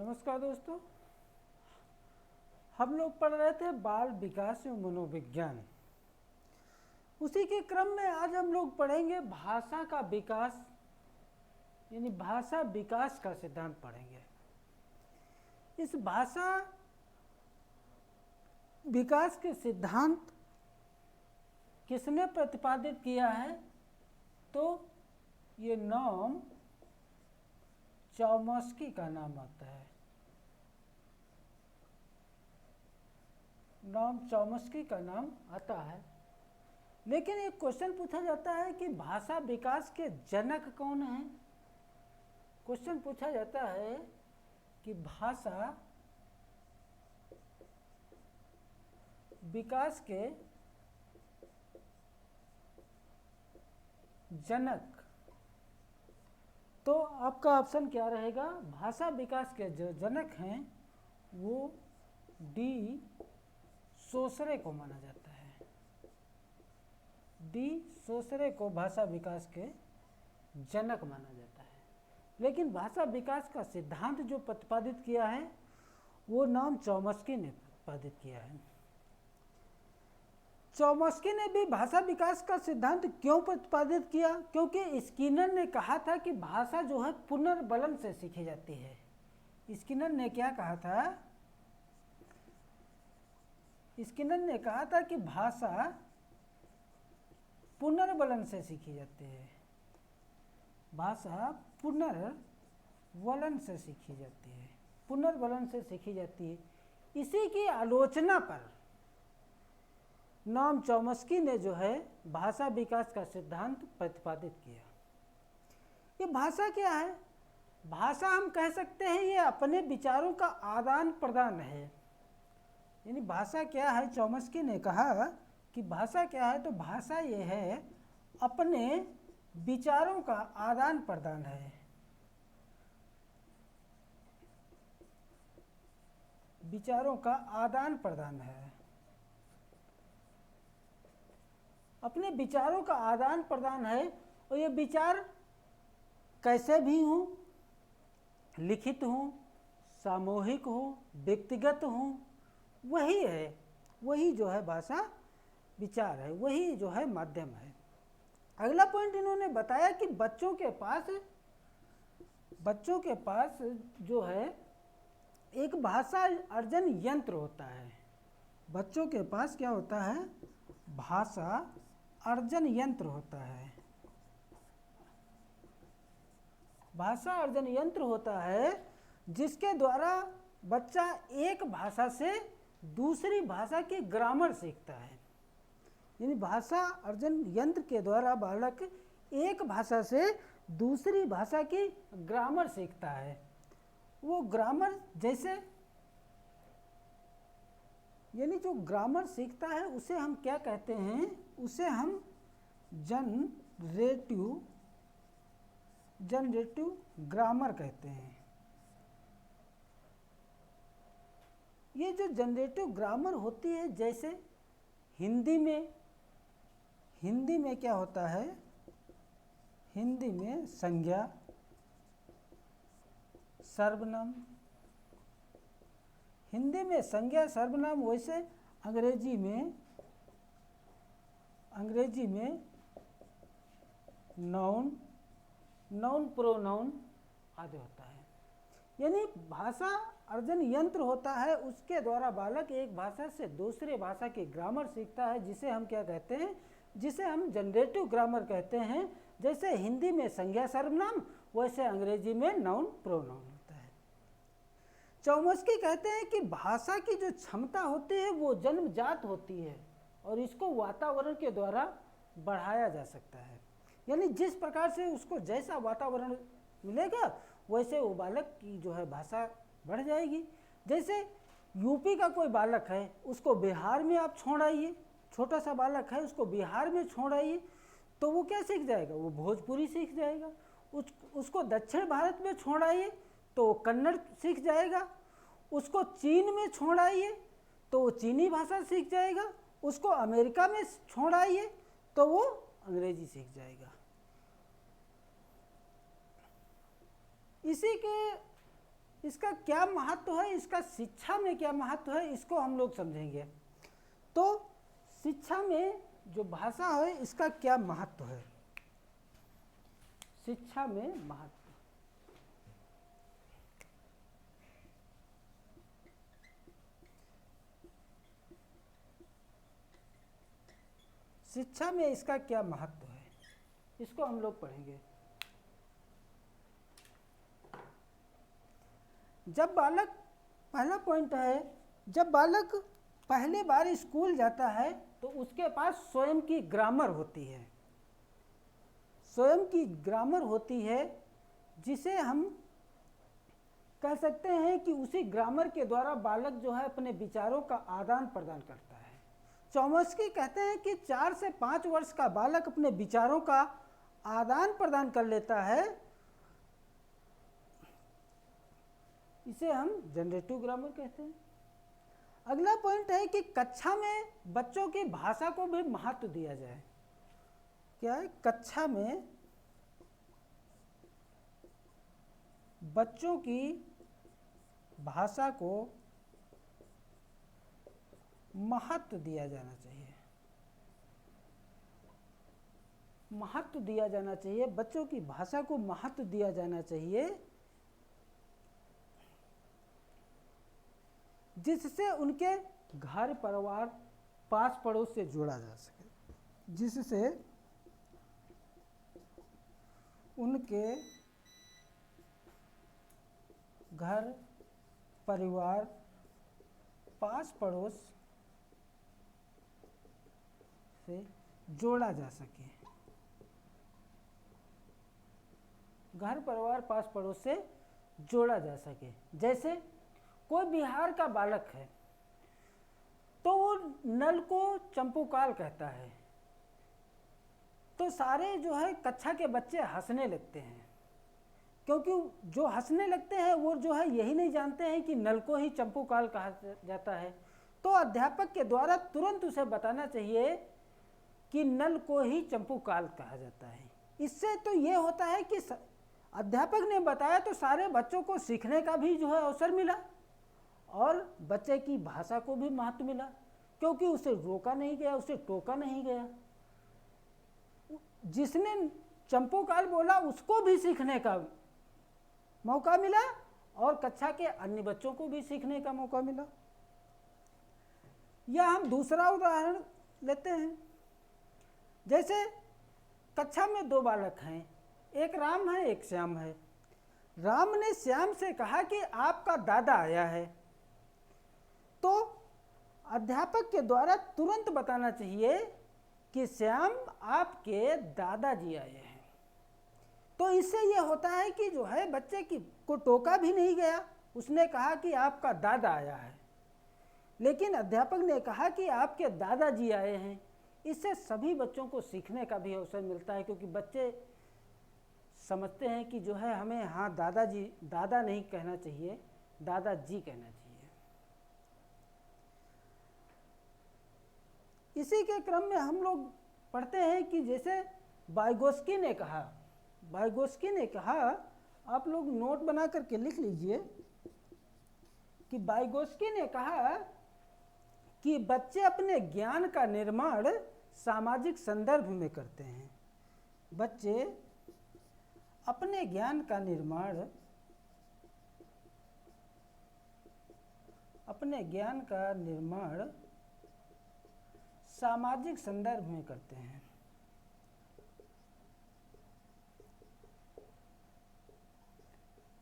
नमस्कार दोस्तों, हम लोग पढ़ रहे थे बाल विकास एवं मनोविज्ञान। उसी के क्रम में आज हम लोग पढ़ेंगे भाषा का विकास, यानी भाषा विकास का सिद्धांत पढ़ेंगे। इस भाषा विकास के सिद्धांत किसने प्रतिपादित किया है? तो ये नाम चॉम्स्की का नाम आता है। नाम चॉम्स्की का नाम आता है। लेकिन एक क्वेश्चन पूछा जाता है कि भाषा विकास के जनक कौन हैं? क्वेश्चन पूछा जाता है कि भाषा विकास के जनक, तो आपका ऑप्शन क्या रहेगा? भाषा विकास के जो जनक हैं वो डी सोसरे को माना जाता है। डी सोसरे को भाषा विकास के जनक माना जाता है। लेकिन भाषा विकास का सिद्धांत जो प्रतिपादित किया है वो नाम चॉम्स्की ने प्रतिपादित किया है। चॉम्स्की ने भी भाषा विकास का सिद्धांत क्यों प्रतिपादित किया? क्योंकि स्किनर ने कहा था कि भाषा जो है पुनर्बलन से सीखी जाती है। स्किनर ने क्या कहा था? स्किनर ने कहा था कि भाषा पुनर्बलन से सीखी जाती है। भाषा पुनर्बलन से सीखी जाती है, पुनर्बलन से सीखी जाती है। इसी की आलोचना पर नाम चॉम्स्की ने जो है भाषा विकास का सिद्धांत प्रतिपादित किया। ये भाषा क्या है? भाषा हम कह सकते हैं ये अपने विचारों का आदान प्रदान है। यानी भाषा क्या है? चॉम्स्की ने कहा कि भाषा क्या है? तो भाषा ये है अपने विचारों का आदान प्रदान है। विचारों का आदान प्रदान है, अपने विचारों का आदान प्रदान है। और ये विचार कैसे भी हों, लिखित हों, सामूहिक हों, व्यक्तिगत हों, वही है, वही जो है भाषा विचार है, वही जो है माध्यम है। अगला पॉइंट इन्होंने बताया कि बच्चों के पास जो है एक भाषा अर्जन यंत्र होता है। बच्चों के पास क्या होता है? भाषा अर्जन यंत्र होता है। भाषा अर्जन यंत्र होता है जिसके द्वारा बच्चा एक भाषा से दूसरी भाषा की ग्रामर सीखता है। यानी भाषा अर्जन यंत्र के द्वारा बालक एक भाषा से दूसरी भाषा की ग्रामर सीखता है। वो ग्रामर जैसे, यानी जो ग्रामर सीखता है उसे हम क्या कहते हैं? उसे हम जनरेटिव ग्रामर कहते हैं। ये जो जनरेटिव ग्रामर होती है, जैसे हिंदी में क्या होता है? हिंदी में संज्ञा, सर्वनाम, हिंदी में संज्ञा सर्वनाम, वैसे अंग्रेजी में नाउन प्रोनाउन आदि होता है। यानी भाषा अर्जन यंत्र होता है, उसके द्वारा बालक एक भाषा से दूसरे भाषा की ग्रामर सीखता है, जिसे हम क्या कहते हैं? जिसे हम जनरेटिव ग्रामर कहते हैं। जैसे हिंदी में संज्ञा सर्वनाम, वैसे अंग्रेजी में नाउन प्रोनाउन होता है। चॉम्स्की कहते हैं कि भाषा की जो क्षमता होती है वो जन्मजात होती है और इसको वातावरण के द्वारा बढ़ाया जा सकता है। यानी जिस प्रकार से उसको जैसा वातावरण मिलेगा वैसे वो बालक की जो है भाषा बढ़ जाएगी। जैसे यूपी का कोई बालक है, उसको बिहार में आप छोड़ आइए, छोटा सा बालक है उसको बिहार में छोड़ आइए, तो वो क्या सीख जाएगा? वो भोजपुरी सीख जाएगा। उसको दक्षिण भारत में छोड़ आइए तो वो कन्नड़ सीख जाएगा। उसको चीन में छोड़ आइए तो वो चीनी भाषा सीख जाएगा। उसको अमेरिका में छोड़ आइए तो वो अंग्रेजी सीख जाएगा। इसका क्या महत्व है, इसका शिक्षा में क्या महत्व है, इसको हम लोग समझेंगे। तो शिक्षा में जो भाषा है इसका क्या महत्व है, शिक्षा में महत्व। शिक्षा में इसका क्या महत्व है, इसको हम लोग पढ़ेंगे। जब बालक, पहला पॉइंट है, जब बालक पहली बार स्कूल जाता है तो उसके पास स्वयं की ग्रामर होती है, स्वयं की ग्रामर होती है, जिसे हम कह सकते हैं कि उसी ग्रामर के द्वारा बालक जो है अपने विचारों का आदान प्रदान करता है। चॉम्स्की कहते हैं कि 4 से 5 वर्ष का बालक अपने विचारों का आदान प्रदान कर लेता है, इसे हम जनरेटिव ग्रामर कहते हैं। अगला पॉइंट है कि कक्षा में बच्चों की भाषा को भी महत्व दिया जाए। क्या है, कक्षा में बच्चों की भाषा को महत्व दिया जाना चाहिए, महत्व दिया जाना चाहिए, बच्चों की भाषा को महत्व दिया जाना चाहिए, जिससे उनके घर परिवार पास पड़ोस से जोड़ा जा सके, जिससे उनके घर परिवार पास पड़ोस से जोड़ा जा सके, घर परिवार पास पड़ोस से जोड़ा जा सके। जैसे कोई बिहार का बालक है तो वो नल को चंपूकाल कहता है, तो सारे जो है कक्षा के बच्चे हंसने लगते हैं, क्योंकि जो हंसने लगते हैं वो जो है यही नहीं जानते हैं कि नल को ही चंपूकाल कहा जाता है। तो अध्यापक के द्वारा तुरंत उसे बताना चाहिए कि नल को ही चंपूकाल कहा जाता है। इससे तो ये होता है कि अध्यापक ने बताया तो सारे बच्चों को सीखने का भी जो है अवसर मिला और बच्चे की भाषा को भी महत्व मिला, क्योंकि उसे रोका नहीं गया, उसे टोका नहीं गया। जिसने चंपूकाल बोला उसको भी सीखने का मौका मिला और कक्षा के अन्य बच्चों को भी सीखने का मौका मिला। या हम दूसरा उदाहरण लेते हैं। जैसे कक्षा में 2 बालक हैं, एक राम है एक श्याम है। राम ने श्याम से कहा कि आपका दादा आया है, तो अध्यापक के द्वारा तुरंत बताना चाहिए कि श्याम आपके दादाजी आए हैं। तो इससे ये होता है कि जो है बच्चे की को टोका भी नहीं गया, उसने कहा कि आपका दादा आया है, लेकिन अध्यापक ने कहा कि आपके दादाजी आए हैं। इससे सभी बच्चों को सीखने का भी अवसर मिलता है, क्योंकि बच्चे समझते हैं कि जो है हमें हाँ दादाजी, दादा नहीं कहना चाहिए, दादाजी कहना चाहिए। इसी के क्रम में हम लोग पढ़ते हैं कि जैसे वाइगोस्की ने कहा, वाइगोस्की ने कहा, आप लोग नोट बना करके लिख लीजिए कि वाइगोस्की ने कहा कि बच्चे अपने ज्ञान का निर्माण सामाजिक संदर्भ में करते हैं। बच्चे अपने ज्ञान का निर्माण, अपने ज्ञान का निर्माण सामाजिक संदर्भ में करते हैं।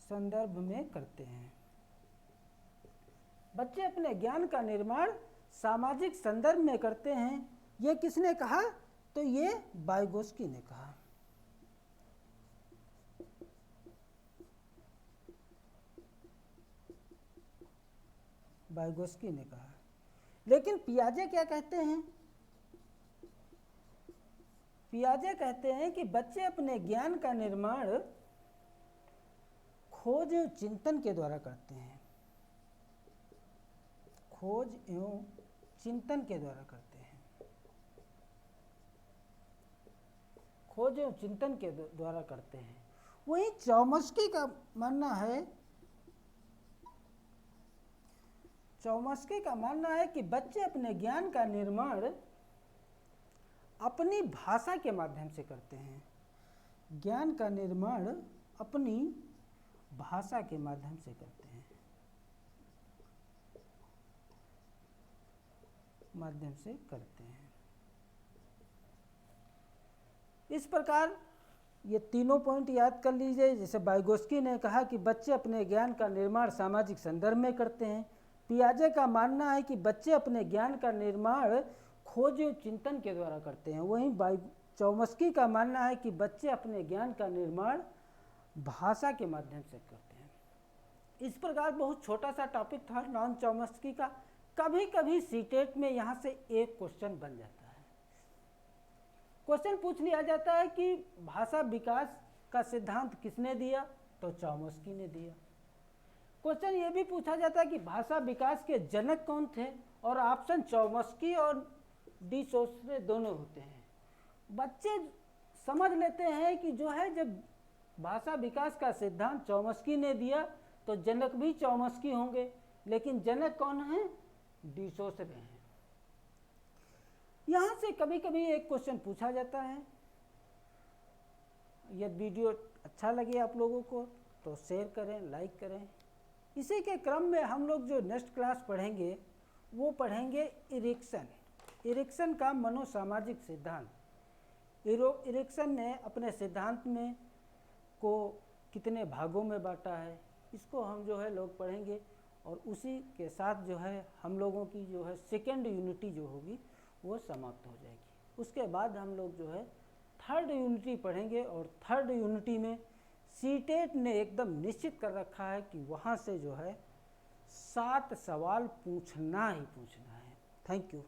संदर्भ में करते हैं। बच्चे अपने ज्ञान का निर्माण सामाजिक संदर्भ में करते हैं। ये किसने कहा? तो ये वाइगोस्की ने कहा। वाइगोस्की ने कहा। लेकिन पियाजे क्या कहते हैं? पियाजे कहते हैं कि बच्चे अपने ज्ञान का निर्माण खोज एवं चिंतन के द्वारा करते हैं। खोज एवं चिंतन के द्वारा करते हैं। खोज एवं चिंतन के द्वारा करते हैं। वहीं चॉम्स्की का मानना है चौमस्की का मानना है कि बच्चे अपने ज्ञान का निर्माण अपनी भाषा के माध्यम से करते हैं। ज्ञान का निर्माण अपनी भाषा के माध्यम से करते हैं, इस प्रकार ये तीनों पॉइंट याद कर लीजिए। जैसे वाइगोस्की ने कहा कि बच्चे अपने ज्ञान का निर्माण सामाजिक संदर्भ में करते हैं। पियाजे का मानना है कि बच्चे अपने ज्ञान का निर्माण खोज और चिंतन के द्वारा करते हैं। वहीं चौमस्की का मानना है कि बच्चे अपने ज्ञान का निर्माण भाषा के माध्यम से करते हैं। इस प्रकार बहुत छोटा सा टॉपिक था नॉन चौमस्की का। कभी कभी सीटेट में यहाँ से एक क्वेश्चन बन जाता है। क्वेश्चन पूछ लिया जाता है कि भाषा विकास का सिद्धांत किसने दिया, तो चौमस्की ने दिया। क्वेश्चन ये भी पूछा जाता है कि भाषा विकास के जनक कौन थे, और ऑप्शन चौमस्की और डी सोस्रे दोनों होते हैं। बच्चे समझ लेते हैं कि जो है जब भाषा विकास का सिद्धांत चौमस्की ने दिया तो जनक भी चौमस्की होंगे, लेकिन जनक कौन है, डी सोस्रे हैं। यहाँ से कभी कभी एक क्वेश्चन पूछा जाता है। यदि वीडियो अच्छा लगे आप लोगों को तो शेयर करें, लाइक करें। इसी के क्रम में हम लोग जो नेक्स्ट क्लास पढ़ेंगे वो पढ़ेंगे इरिक्सन का मनोसामाजिक सिद्धांत। इरिक्सन ने अपने सिद्धांत में को कितने भागों में बांटा है, इसको हम जो है लोग पढ़ेंगे। और उसी के साथ जो है हम लोगों की जो है सेकेंड यूनिटी जो होगी वो समाप्त हो जाएगी। उसके बाद हम लोग जो है थर्ड यूनिटी पढ़ेंगे, और थर्ड यूनिटी में सीटेट ने एकदम निश्चित कर रखा है कि वहाँ से जो है 7 सवाल पूछना ही पूछना है। Thank you.